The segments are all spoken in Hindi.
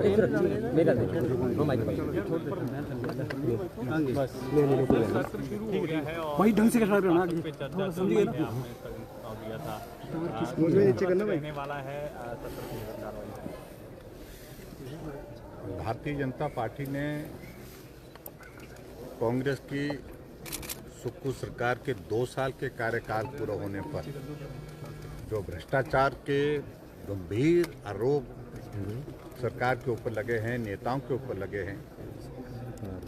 मेरा भाई ढंग से करना पड़ेगा समझिए ना नीचे करना भाई रहने वाला है भारतीय जनता पार्टी ने कांग्रेस की सुक्खू सरकार के 2 साल के कार्यकाल पूरा होने पर जो भ्रष्टाचार के गंभीर आरोप सरकार के ऊपर लगे हैं, नेताओं के ऊपर लगे हैं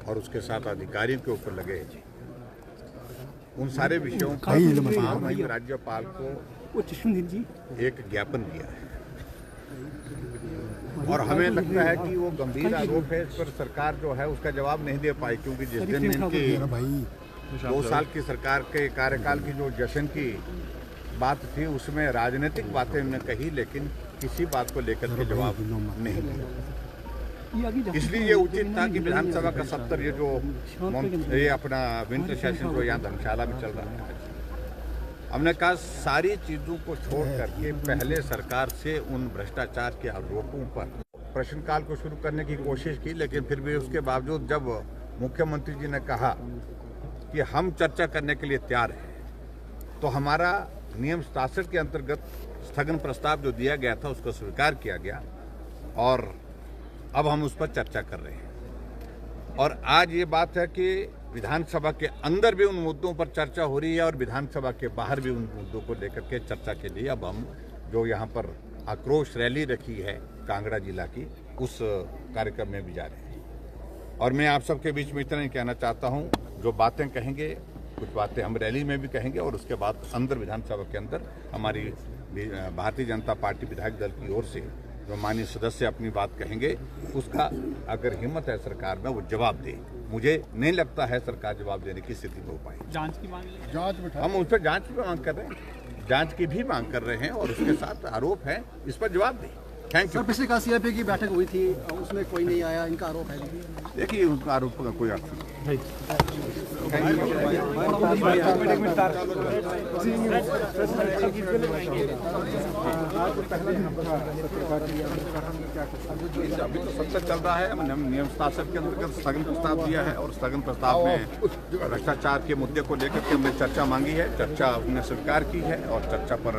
और उसके साथ अधिकारियों के ऊपर लगे हैं, उन सारे विषयों पर महामहिम राज्यपाल को एक ज्ञापन दिया है और हमें लगता है कि वो गंभीर आरोप है। इस पर सरकार जो है उसका जवाब नहीं दे पाई, क्योंकि जिस दिन इनकी 2 साल की सरकार के कार्यकाल की जो जश्न की बात थी उसमें राजनीतिक बातें हमने कही, लेकिन किसी बात को लेकर के जवाब नहीं दिया। इसलिए ये उचित था कि विधानसभा का सत्र ये अपना विंटर सेशन जो यहाँ धर्मशाला में चल रहा है, हमने कहा सारी चीज़ों को छोड़ करके पहले सरकार से उन भ्रष्टाचार के आरोपों पर प्रश्नकाल को शुरू करने की कोशिश की, लेकिन फिर भी उसके बावजूद जब मुख्यमंत्री जी ने कहा कि हम चर्चा करने के लिए तैयार हैं, तो हमारा नियम 67 के अंतर्गत स्थगन प्रस्ताव जो दिया गया था उसको स्वीकार किया गया और अब हम उस पर चर्चा कर रहे हैं। और आज ये बात है कि विधानसभा के अंदर भी उन मुद्दों पर चर्चा हो रही है और विधानसभा के बाहर भी उन मुद्दों को लेकर के चर्चा के लिए अब हम जो यहाँ पर आक्रोश रैली रखी है कांगड़ा जिला की, उस कार्यक्रम में भी जा रहे हैं। और मैं आप सबके बीच में इतना ही कहना चाहता हूँ, जो बातें कहेंगे कुछ बातें हम रैली में भी कहेंगे और उसके बाद अंदर विधानसभा के अंदर हमारी भारतीय जनता पार्टी विधायक दल की ओर से जो माननीय सदस्य अपनी बात कहेंगे उसका अगर हिम्मत है सरकार में वो जवाब दे। मुझे नहीं लगता है सरकार जवाब देने की स्थिति में हो पाएगी। जांच की मांग हम उस पर जांच की मांग कर रहे हैं, जांच की भी मांग कर रहे हैं और उसके साथ आरोप है, इस पर जवाब दें। Thank you. सर, पिछले का सीआईपी की बैठक हुई थी, उसमें कोई नहीं आया, इनका आरोप है। देखिए उनका आरोप का कोई अर्थ नहीं। अभी तो सत्र चल रहा है, नियम 67 के अंतर्गत स्थगन प्रस्ताव दिया है और स्थगन प्रस्ताव में भ्रष्टाचार के मुद्दे को लेकर के हमने चर्चा मांगी है, चर्चा हमने स्वीकार की है और चर्चा पर